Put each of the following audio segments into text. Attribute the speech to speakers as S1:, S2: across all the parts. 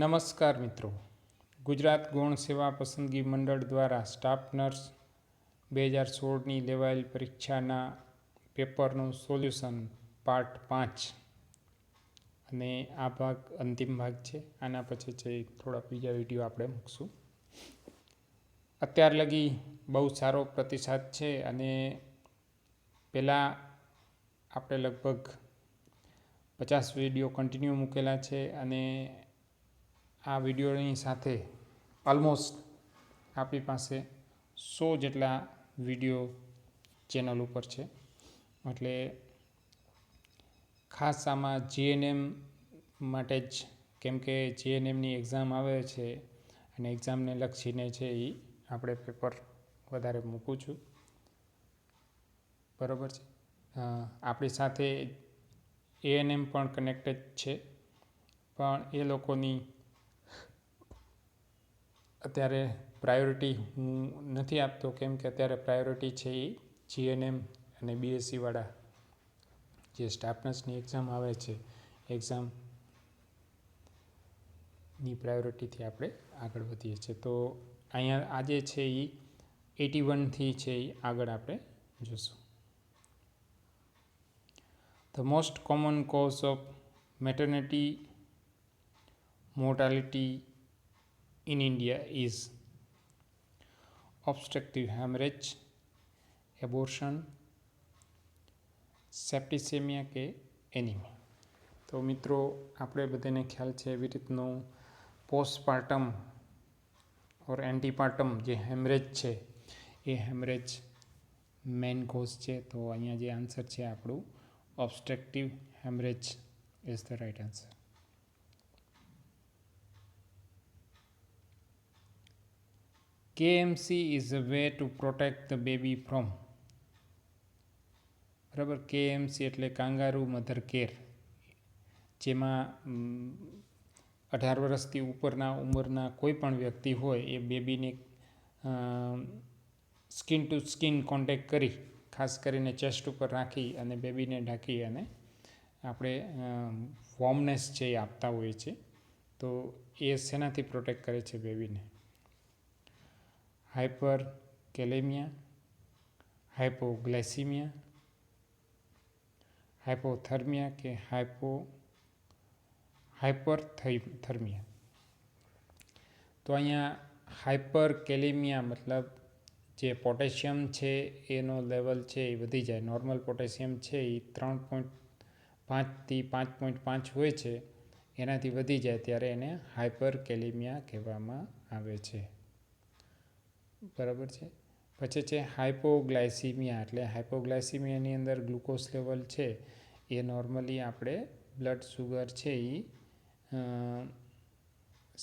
S1: નમસ્કાર મિત્રો, ગુજરાત ગૌણ સેવા પસંદગી મંડળ દ્વારા સ્ટાફ નર્સ 2016ની લેવાયેલ પરીક્ષાના પેપરનું સોલ્યુશન પાર્ટ 5 અને આ ભાગ અંતિમ ભાગ છે. આના પછી છે થોડા બીજા વિડીયો આપણે મૂકશું. અત્યાર લગી બહુ સારો પ્રતિસાદ છે અને પહેલાં આપણે લગભગ 50 વિડીયો કન્ટિન્યુ મૂકેલા છે અને આ વિડીયોની સાથે ઓલમોસ્ટ આપણી પાસે 100 જેટલા વિડીયો ચેનલ ઉપર છે. એટલે ખાસ આમાં જીએનએમ માટે જ, કેમ કે જીએનએમની એક્ઝામ આવે છે અને એક્ઝામને લક્ષીને છે એ આપણે પેપર વધારે મૂકું છું. બરાબર છે. આપણી સાથે એએનએમ પણ કનેક્ટેડ છે, પણ એ લોકોની અત્યારે પ્રાયોરિટી હું નથી આપતો, કેમ કે અત્યારે પ્રાયોરિટી છે એ જીએનએમ અને બીએસસીવાળા જે સ્ટાફ નર્સની એક્ઝામ આવે છે, એક્ઝામની પ્રાયોરિટીથી આપણે આગળ વધીએ છીએ. તો અહીંયા આજે છે એ 81થી છે એ આગળ આપણે જોશું. The most common cause of maternity mortality in India is obstructive hemorrhage, abortion, સેપ્ટિસેમિયા કે એનિમિયા. તો મિત્રો, આપણે બધાને ખ્યાલ છે એવી રીતનું પોસ્ટપાર્ટમ ઓર એન્ટીપાર્ટમ જે હેમરેજ છે એ હેમરેજ મેઇન કોઝ છે. તો અહીંયા જે આન્સર છે આપણું obstructive hemorrhage is the right answer. KMC is a way to protect the baby from. બરાબર, KMC એટલે કાંગારૂ મધર કેર, જેમાં 18 વર્ષથી ઉપરના ઉંમરના કોઈ પણ વ્યક્તિ હોય એ બેબીને સ્કિન ટુ સ્કિન કોન્ટેક્ટ કરી, ખાસ કરીને ચેસ્ટ ઉપર રાખી અને બેબીને ઢાંકી અને આપણે વોર્મનેસ છે એ આપતા હોઈએ છીએ. તો એ શેનાથી પ્રોટેક્ટ કરે છે બેબીને? હાઇપર કેલેમિયા, હાઇપોગ્લાયસીમિયા, હાઇપોથર્મિયા કે હાઇપરથર્મિયા. તો અહીંયા હાઇપર કેલેમિયા મતલબ જે પોટેશિયમ છે એનો લેવલ છે એ વધી જાય. નોર્મલ પોટેશિયમ છે એ 3.5થી 5.5 હોય છે, એનાથી વધી જાય ત્યારે એને હાઇપર કેલેમિયા કહેવામાં આવે છે. બરાબર છે. પછી છે હાઇપોગ્લાયસીમિયા, એટલે હાઇપોગ્લાયસીમિયાની અંદર ગ્લુકોઝ લેવલ છે એ નોર્મલી આપણે બ્લડ સુગર છે એ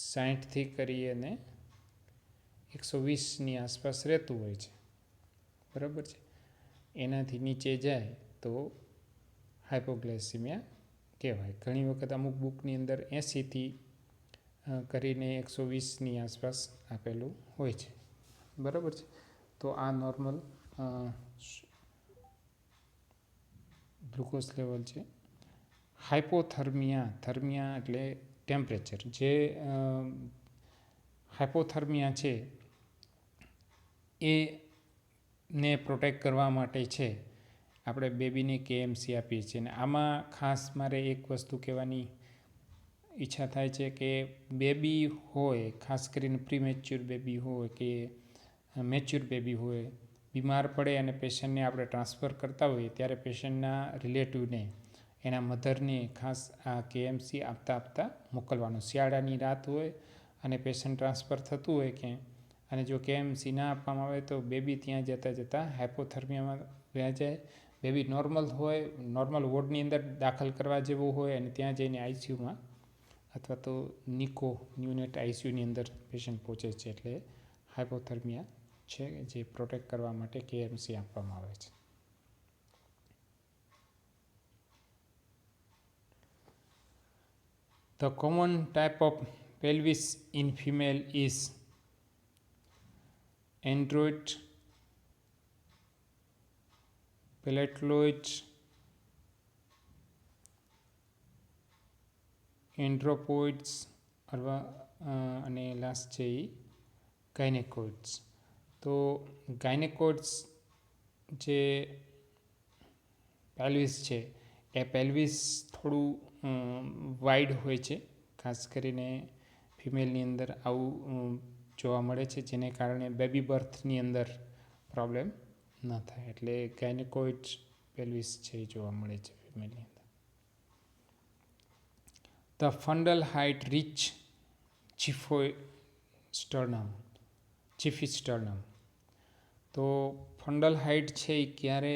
S1: 60થી કરી અને 120ની આસપાસ રહેતું હોય છે. બરાબર છે. એનાથી નીચે જાય તો હાઇપોગ્લાયસીમિયા કહેવાય. ઘણી વખત અમુક બુકની અંદર 80થી કરીને 120ની આસપાસ આપેલું હોય છે. બરાબર છે. તો આ નોર્મલ ગ્લુકોઝ લેવલ છે. હાઇપોથર્મિયા, થર્મિયા એટલે ટેમ્પરેચર. જે હાઇપોથર્મિયા છે એને પ્રોટેક્ટ કરવા માટે છે આપણે બેબીને KMC આપીએ છીએ. અને આમાં ખાસ મારે એક વસ્તુ કહેવાની ઈચ્છા થાય છે કે બેબી હોય, ખાસ કરીને પ્રીમેચ્યોર બેબી હોય કે મેચ્યોર બેબી હોય, બીમાર પડે અને પેશન્ટને આપણે ટ્રાન્સફર કરતા હોઈએ ત્યારે પેશન્ટના રિલેટિવને, એના મધરને ખાસ આ KMC આપતા મોકલવાનું. શિયાળાની રાત હોય અને પેશન્ટ ટ્રાન્સફર થતું હોય ક્યાંય, અને જો KMC ના આપવામાં આવે તો બેબી ત્યાં જતાં હાઇપોથર્મિયામાં વયા જાય. બેબી નોર્મલ હોય, નોર્મલ વોર્ડની અંદર દાખલ કરવા જેવું હોય અને ત્યાં જઈને આઈસીયુમાં અથવા તો ન્યુનેટ આઈસીયુની અંદર પેશન્ટ પહોંચે છે. એટલે હાઇપોથર્મિયા છે જે પ્રોટેક્ટ કરવા માટે KMC આપવામાં આવે છે. The common type of pelvis in female is android, palatoid, andropoids, અને લાસ્ટ છે એ ગાયનેકોઇડ્સ. તો ગાયનેકોઇડ્સ જે પેલ્વિસ છે એ પેલ્વિસ થોડું વાઇડ હોય છે, ખાસ કરીને ફિમેલની અંદર આવું જોવા મળે છે, જેને કારણે બેબી બર્થની અંદર પ્રોબ્લેમ ન થાય. એટલે ગાયનેકોઇડ્સ પેલ્વિસ છે એ જોવા મળે છે ફિમેલની અંદર. The fundal height reach xiphisternum. તો ફંડલ હાઇટ છે એ ક્યારે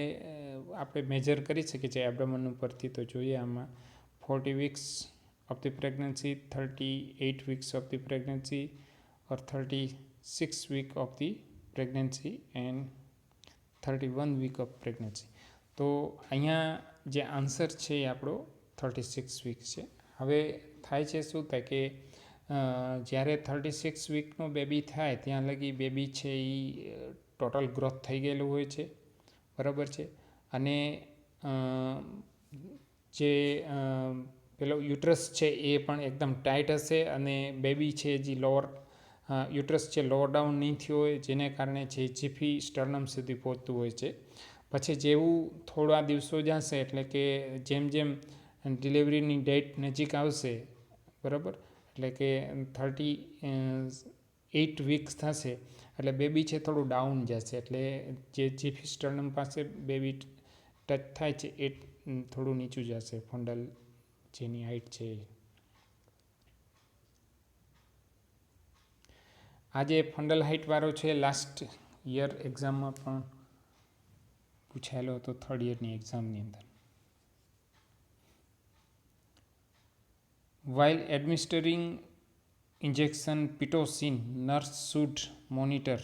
S1: આપણે મેજર કરી શકીએ છીએ એબ્ડોમન ઉપરથી. તો જોઈએ આમાં 40 weeks of the pregnancy, 38 weeks of the pregnancy or 36 week of the pregnancy and 31 week of pregnancy. તો અહીંયા જે આન્સર છે એ આપણો 36 week છે. હવે થાય છે શું થાય કે જ્યારે 36 વીકનો બેબી થાય ત્યાં લગી બેબી છે એ ટોટલ ગ્રોથ થઈ ગયેલું હોય છે, બરાબર છે. અને જે પેલો યુટ્રસ છે એ પણ એકદમ ટાઈટ હશે અને બેબી છે જે યુટ્રસ છે લોઅર ડાઉન નહીં થયો હોય, જેને કારણે જે જીફી સ્ટર્નમ સુધી પહોંચતું હોય છે. પછી જેવું થોડા દિવસો જશે એટલે કે જેમ જેમ ડિલિવરીની ડેટ નજીક આવશે, બરાબર, એટલે કે 38 weeks થશે એટલે બેબી છે થોડું ડાઉન જશે. એટલે જે જીફી સ્ટર્નમ પાસે બેબી ટચ થાય છે એ થોડું નીચું જશે, ફંડલ જેની હાઇટ છે એ. આ જે ફંડલ હાઇટવાળો છે લાસ્ટ યર એક્ઝામમાં પણ પૂછાયેલો હતો, 3rd yearની એક્ઝામની અંદર. While administering injection pitocin, nurse should monitor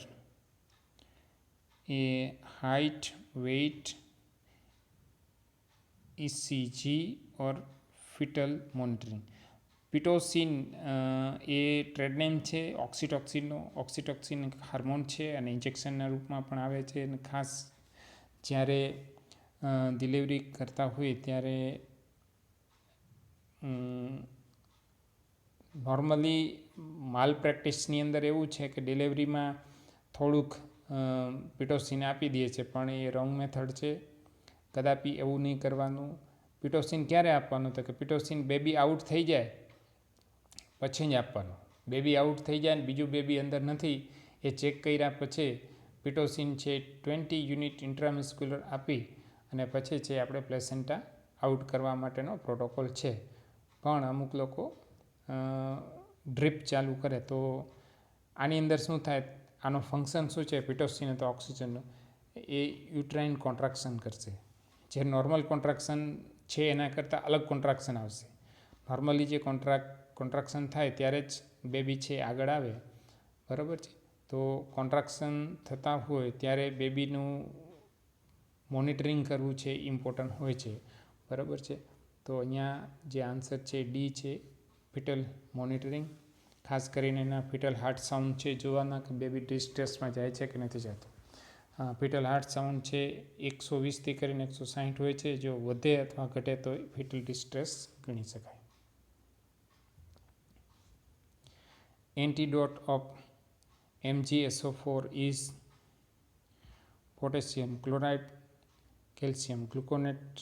S1: a height, weight, ECG or fetal monitoring. Pitocin એ ટ્રેડ નેમ છે ઓક્સિટોક્સિનનો. ઓક્સિટોક્સિન હાર્મોન છે અને ઇન્જેક્શનના રૂપમાં પણ આવે છે. અને ખાસ જ્યારે ડિલિવરી કરતા હોય ત્યારે નોર્મલી માલ પ્રેક્ટિસની અંદર એવું છે કે ડિલિવરીમાં થોડુંક પિટોસિન આપી દે છે, પણ એ રોંગ મેથડ છે. કદાપી એવું નહીં કરવાનું. પિટોસિન ક્યારે આપવાનું? તો કે પિટોસિન બેબી આઉટ થઈ જાય પછી જ આપવાનું. બેબી આઉટ થઈ જાય ને બીજું બેબી અંદર નથી એ ચેક કર્યા પછી પિટોસિન છે 20 યુનિટ ઇન્ટ્રામસ્ક્યુલર આપી અને પછી છે આપણે પ્લેસેન્ટા આઉટ કરવા માટેનો પ્રોટોકોલ છે. પણ અમુક લોકો ડ્રીપ ચાલુ કરે. તો આની અંદર શું થાય, આનો ફંક્શન શું છે પિટોસિન તો ઓક્સિજનનો, એ યુટ્રાઇન કોન્ટ્રાક્શન કરશે. જે નોર્મલ કોન્ટ્રાક્શન છે એના કરતાં અલગ કોન્ટ્રાક્શન આવશે. નોર્મલી જે કોન્ટ્રાક્શન થાય ત્યારે જ બેબી છે આગળ આવે, બરાબર છે. તો કોન્ટ્રાક્શન થતા હોય ત્યારે બેબીનું મોનિટરિંગ કરવું છે ઇમ્પોર્ટન્ટ હોય છે, બરાબર છે. તો અહીંયા જે આન્સર છે ડી છે, ફિટલ મોનિટરિંગ. ખાસ કરીને એના ફિટલ હાર્ટ સાઉન્ડ છે જોવાના કે બેબી ડિસ્ટ્રેસમાં જાય છે કે નથી જતું. ફિટલ હાર્ટ સાઉન્ડ છે 120થી કરીને 160 હોય છે. જો વધે અથવા ઘટે તો ફિટલ ડિસ્ટ્રેસ ગણી શકાય. Antidote of MgSO4 is potassium chloride, calcium gluconate,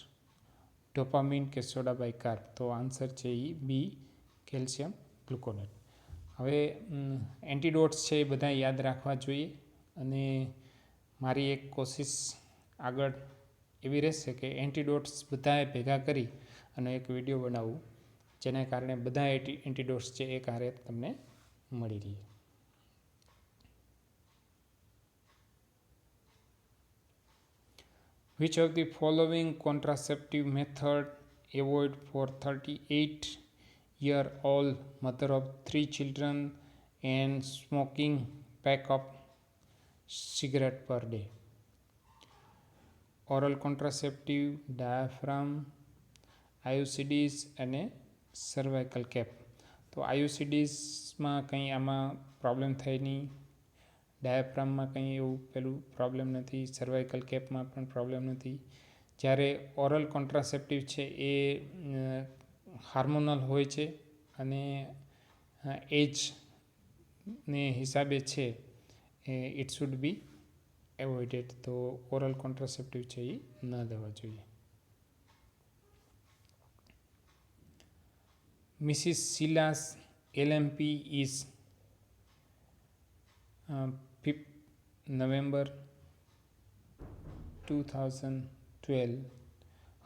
S1: dopamine કે સોડા બાયકાર્બ. તો આન્સર છે એ બી, કેલ્શિયમ ગ્લુકોનેટ. હવે એન્ટીડોટ્સ છે એ બધા યાદ રાખવા જોઈએ. અને મારી એક કોશિશ આગળ એવી રહેશે કે એન્ટીડોટ્સ બધાએ ભેગા કરી અને એક વિડીયો બનાવવું, જેને કારણે બધા એન્ટીડોટ્સ છે એક હારે તમને મળી રહે. Which of the following contraceptive method avoid for 38-year-old mother of 3 children and smoking pack of cigarette per day? Oral contraceptive, diaphragm, IUCDs અને સર્વાઇકલ કેપ. તો આયુસીડીઝમાં કંઈ આમાં પ્રોબ્લેમ થાય નહીં, ડાયાફ્રામમાં કંઈ એવું પેલું પ્રોબ્લેમ નથી, સર્વાઇકલ કેપમાં પણ પ્રોબ્લેમ નથી. જ્યારે ઓરલ કોન્ટ્રાસેપ્ટિવ છે એ હાર્મોનલ હોય છે અને એજને હિસાબે છે ઇટ શુડ બી એવોઇડેડ. તો ઓરલ કોન્ટ્રાસેપ્ટિવ છે એ ન દેવા જોઈએ. Mrs Sheela's LMP is 5th November 2012.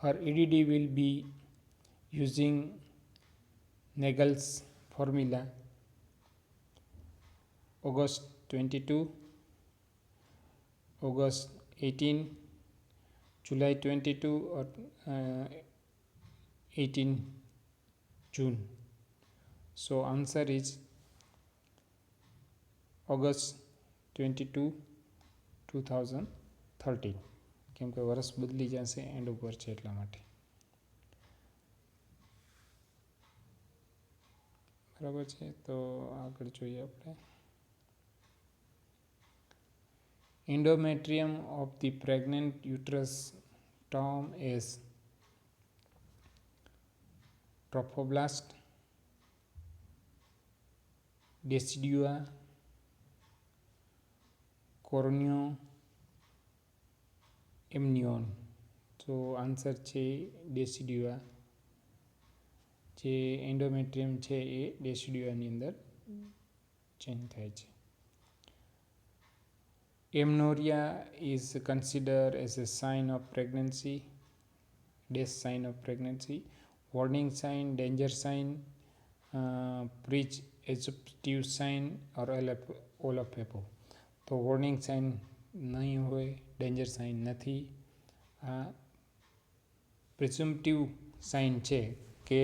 S1: Her EDD will be using Nagel's formula. August 22, August 18, July 22 or 18 June. So answer is August 22, 2013. કેમ કે વર્ષ બદલી જશે એન્ડ ઉપર છે એટલા માટે. બરાબર છે. તો આગળ જોઈએ આપણે. Endometrium of the pregnant uterus term as trophoblast, decidua, corneo, amnion. તો આન્સર છે ડેસિડ્યુઆ. જે એન્ડોમેટ્રિયમ છે એ ડેસિડ્યુઆની અંદર ચેન્જ થાય છે. Amenorrhea is considered as a sign of pregnancy, death sign of pregnancy, warning sign, danger sign, pre-exceptive sign or all of above. તો warning sign નહીં હોય, ડેન્જર સાઇન નથી. આ પ્રિઝમ્પટિવ સાઇન છે કે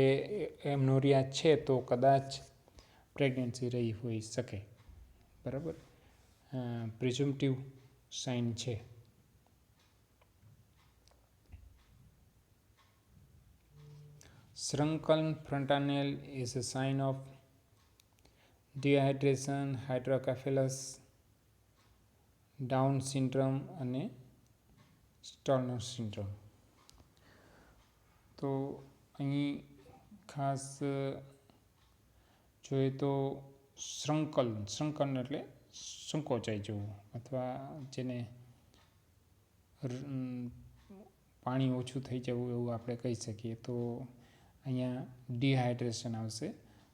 S1: એમનોરિયા છે તો કદાચ પ્રેગ્નન્સી રહી હોઈ શકે. બરાબર, પ્રિઝમ્પટિવ સાઇન છે. Shrunken frontanel is a sign of dehydration, hydrocephalus, Down syndrome અને Turner syndrome. તો અહીં ખાસ જોઈએ તો શ્રંકન એટલે સંકોચાઈ જવું અથવા જેને પાણી ઓછું થઈ જવું એવું આપણે કહી શકીએ. તો અહીંયા ડિહાઇડ્રેશન આવશે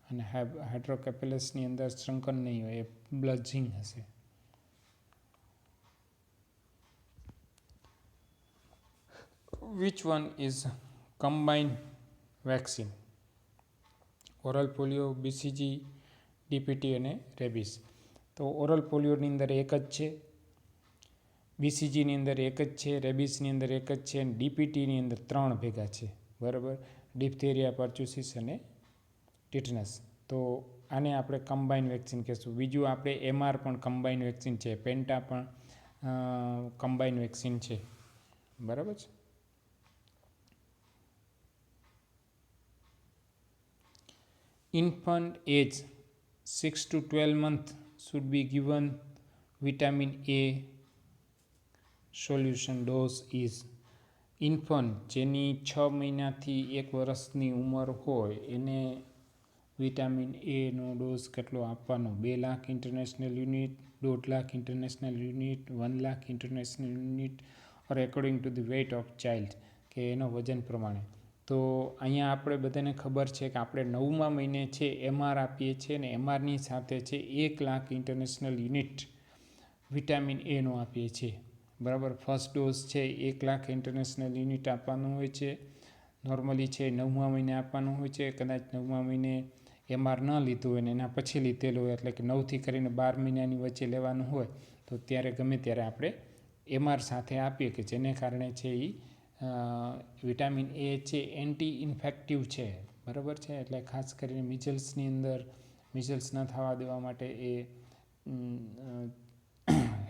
S1: અને હાઇડ્રોકેપેલસની અંદર શ્રંકન નહીં હોય, એ બ્લજિંગ હશે. Which one is combined vaccine? Oral polio, BCG, DPT અને રેબિસ. તો ઓરલ પોલિયોની અંદર એક જ છે, BCGની અંદર એક જ છે, રેબિસની અંદર એક જ છે અને DPTની અંદર 3 ભેગા છે. બરાબર, ડિપ્થેરિયા, પર્ચ્યુસિસ અને ટીટનસ. તો આને આપણે કમ્બાઇન વેક્સિન કહેશું. બીજું આપણે MR પણ કમ્બાઇન વેક્સિન છે, પેન્ટા પણ કમ્બાઇન વેક્સિન છે. બરાબર છે. Infant age 6 to 12 months should be given vitamin A solution dose is. Infant જેની 6 મહિનાથી 1 વર્ષની ઉંમર હોય એને વિટામિન એનો ડોઝ કેટલો આપવાનો? 2 lakh international unit, 1.5 lakh international unit, 1 lakh international unit or according to the weight of child, કે એનો વજન પ્રમાણે. તો અહીંયા આપણે બધાને ખબર છે કે આપણે 9મા મહિને છે MR આપીએ છીએ ને MRની સાથે છે 1 લાખ ઇન્ટરનેશનલ યુનિટ વિટામિન એનો આપીએ છીએ. બરાબર, ફર્સ્ટ ડોઝ છે 1 લાખ ઇન્ટરનેશનલ યુનિટ આપવાનું હોય છે. નોર્મલી છે 9મા મહિને આપવાનું હોય છે. કદાચ 9મા મહિને MR ન લીધું હોય ને એના પછી લીધેલું હોય, એટલે કે 9થી કરીને 12 મહિનાની વચ્ચે લેવાનું હોય, તો ત્યારે ગમે ત્યારે આપણે MR સાથે આપીએ, કે જેને કારણે છે એ વિટામિન એ છે એન્ટી ઇન્ફેક્ટિવ છે. બરાબર છે, એટલે ખાસ કરીને મિઝલ્સની અંદર મિઝલ્સ ન થવા દેવા માટે એ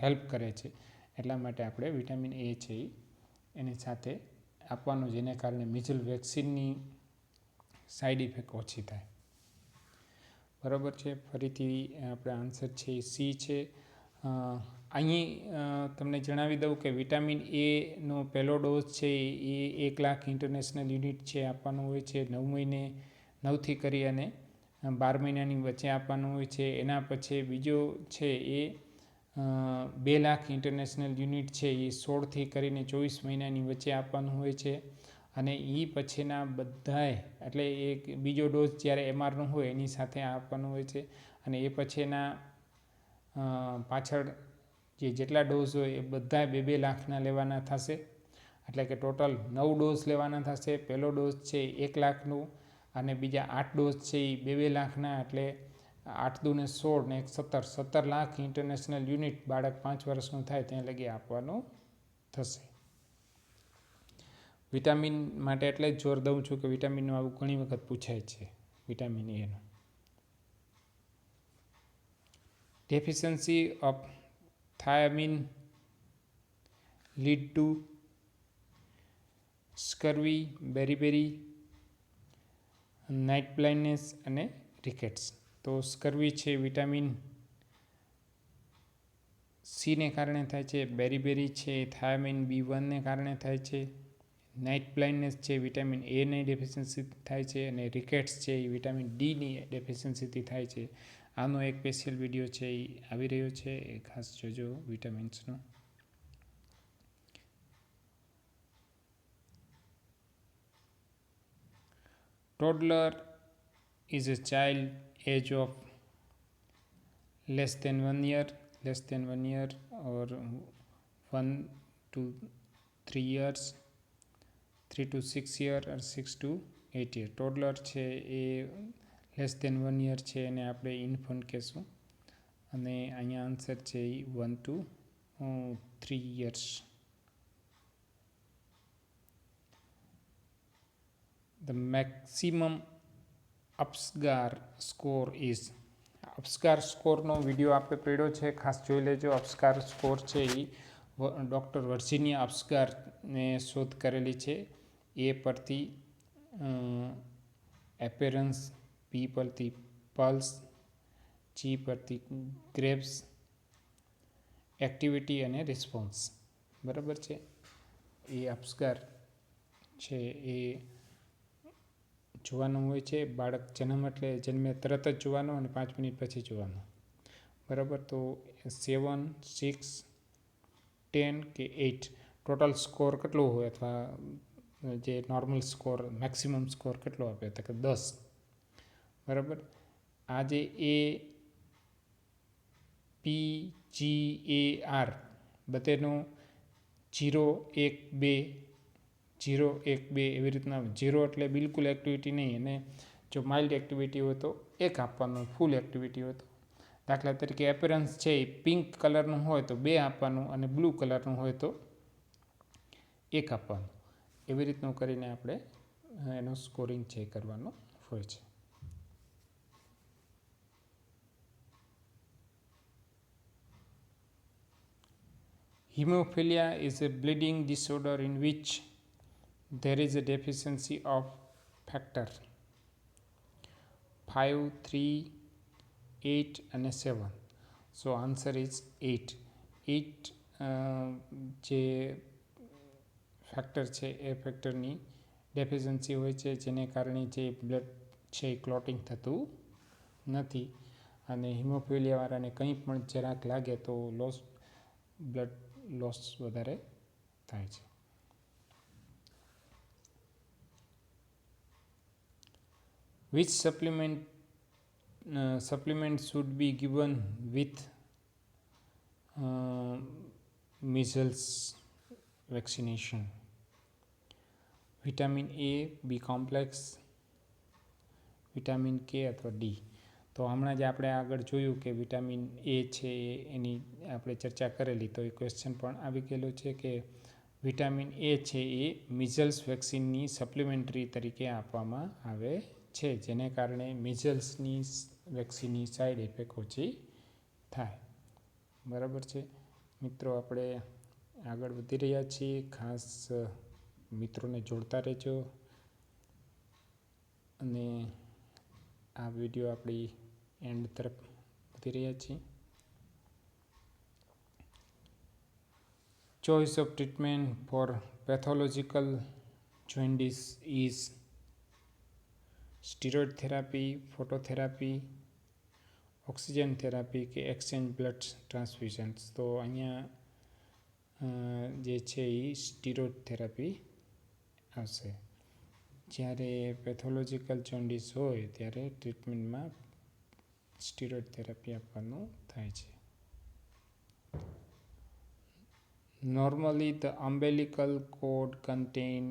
S1: હેલ્પ કરે છે. એટલા માટે આપણે વિટામિન એ છે એની સાથે આપવાનું, જેને કારણે મિઝલ વેક્સિનની સાઈડ ઇફેક્ટ ઓછી થાય. બરાબર છે. ફરીથી આપણે આન્સર છે એ સી છે. અહીં તમને જણાવી દઉં કે વિટામિન એનો પહેલો ડોઝ છે એ 1 લાખ ઇન્ટરનેશનલ યુનિટ છે આપવાનો હોય છે 9 મહિને, 9થી કરી અને 12 મહિનાની વચ્ચે આપવાનું હોય છે. એના પછી બીજો છે એ 2 લાખ ઇન્ટરનેશનલ યુનિટ છે એ 16થી કરીને 24 મહિનાની વચ્ચે આપવાનું હોય છે. અને એ પછીના બધાય એટલે એક બીજો ડોઝ જ્યારે MRનો હોય એની સાથે આપવાનું હોય છે. અને એ પછીના પાછળ જેટલા ડોઝ હોય એ બધા 2-2 લાખના લેવાના થશે. એટલે કે ટોટલ 9 ડોઝ લેવાના થશે. પહેલો ડોઝ છે 1 લાખનું અને બીજા 8 ડોઝ છે એ 2-2 લાખના. એટલે 8 દુ ને 16 ને 17 લાખ ઇન્ટરનેશનલ યુનિટ બાળક 5 વર્ષનું થાય ત્યાં લગી આપવાનું થશે. વિટામિન માટે એટલે જ જોર દઉં છું કે વિટામિનનું આવું ઘણી વખત પૂછાય છે. વિટામિન એનું deficiency of thiamine lead to scurvy, beriberi, night blindness અને રિકેટ્સ. તો સ્કર્વી છે વિટામિન સીને કારણે થાય છે. બેરીબેરી છે થાયામીન B1ને કારણે થાય છે. નાઇટ બ્લાઇન્ડનેસ છે વિટામિન એની ડેફિશિયન્સી થાય છે. અને રિકેટ્સ છે એ વિટામિન ડીની ડેફિશિયન્સીથી થાય છે. આનો એક સ્પેશિયલ વિડીયો છે એ આવી રહ્યો છે, એ ખાસ જોજો વિટામિન્સનો. Toddler is a child age of less than 1 year or 1 to 3 years, 3 to 6 year or 6 to 8 year. Toddler છે એ લેસ દેન 1 year છે એને આપણે ઇન્ફન્ટ કહેશું. અને અહીંયા આન્સર છે એ 1 to 3 years. The maximum Apgar score is. Apgar સ્કોરનો વિડીયો આપણે પડ્યો છે, ખાસ જોઈ લેજો. અપસ્ગાર સ્કોર છે એ ડૉક્ટર વર્જિનિયા અપસ્ગારને શોધ કરેલી છે. એ પરથી એપેરન્સ, પી પરથી પલ્સ, જી પરથી ગ્રેપ્સ, એક્ટિવિટી અને રિસ્પોન્સ. બરાબર છે. એ અપસ્ગાર છે એ જોવાનું હોય છે. બાળક જન્મે તરત જ જોવાનો અને 5 મિનિટ પછી જોવાનો. બરાબર. તો 7, 6, 10 કે 8 ટોટલ સ્કોર કેટલો હોય અથવા જે નોર્મલ સ્કોર મેક્સિમમ સ્કોર કેટલો આપે તો કે 10. બરાબર. આ જે APGAR બધેનો 0, 1, 2, 0, 1, 2 એવી રીતના. 0 એટલે બિલકુલ એક્ટિવિટી નહીં, અને જો માઇલ્ડ એક્ટિવિટી હોય તો 1 આપવાનું, ફૂલ એક્ટિવિટી હોય તો. દાખલા તરીકે એપેરન્સ છે એ પિંક કલરનું હોય તો 2 આપવાનું, અને બ્લુ કલરનું હોય તો 1 આપવાનું. એવી રીતનું કરીને આપણે એનો સ્કોરિંગ છે કરવાનો હોય છે. Hemophilia is a bleeding disorder in which there is a deficiency of factor 5, 3, 8 and 7. So answer is 8. 8 જે ફેક્ટર છે એ ફેક્ટરની ડેફિશિયન્સી હોય છે, જેને કારણે જે બ્લડ છે એ ક્લોટિંગ થતું નથી. અને હિમોફિલિયાવાળાને કંઈ પણ જરાક લાગે તો બ્લડ લોસ વધારે થાય છે. Which supplement should be given with measles vaccination? Vitamin A, B complex, vitamin K અથવા D. તો હમણાં જ આપણે આગળ જોયું કે વિટામિન A છે એની આપણે ચર્ચા કરેલી, તો એ ક્વેશ્ચન પણ આવી ગયેલો છે કે વિટામિન A છે એ મિઝલ્સ વેક્સિનની સપ્લિમેન્ટરી તરીકે આપવામાં આવે છે, જેને કારણે મિઝલ્સની વેક્સિનની સાઈડ ઇફેક્ટ ઓછી થાય. બરાબર છે મિત્રો. આપણે આગળ વધી રહ્યા છીએ. ખાસ મિત્રોને જોડતા રહેજો. અને આ વિડીયો આપણી એન્ડ તરફ વધી રહ્યા છીએ. Choice of treatment for pathological jaundice is steroid therapy, phototherapy, oxygen therapy કે એક્સચેન્જ બ્લડ ટ્રાન્સફ્યુઝન્સ. તો અહીંયા જે છે એ સ્ટીરોઇડ થેરાપી આવશે. જ્યારે પેથોલોજીકલ જોન્ડિસ હોય ત્યારે ટ્રીટમેન્ટમાં સ્ટીરોઇડ થેરાપી આપવાનું થાય છે. Normally the umbilical cord contain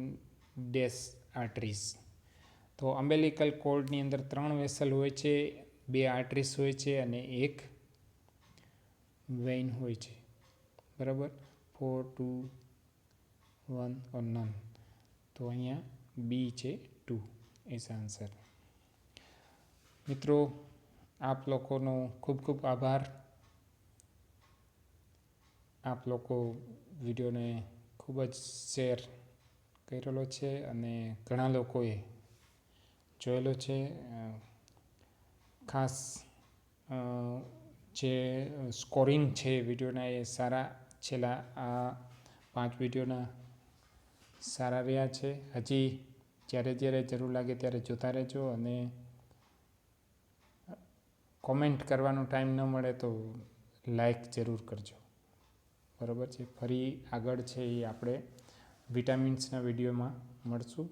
S1: dash arteries. તો અમ્બેલિકલ કોર્ડની અંદર 3 વેસલ હોય છે, 2 આર્ટરીઝ હોય છે અને 1 વેઇન હોય છે. બરાબર. 4, 2, 1 or none. તો અહીંયા બી છે 2 ઇઝ આન્સર. મિત્રો, આપ લોકોનો ખૂબ ખૂબ આભાર. આપ લોકો વિડીયોને ખૂબ જ શેર કરેલો છે અને ઘણા લોકોએ જોયેલો છે. ખાસ જે સ્કોરિંગ છે વિડીયોના એ સારા છેલ્લા આ 5 વિડીયોના સારા રહ્યા છે. હજી જ્યારે જરૂર લાગે ત્યારે જોતા રહેજો અને કોમેન્ટ કરવાનો ટાઈમ ન મળે તો લાઈક જરૂર કરજો. બરાબર છે. ફરી આગળ છે એ આપણે વિટામિન્સના વિડીયોમાં મળશું.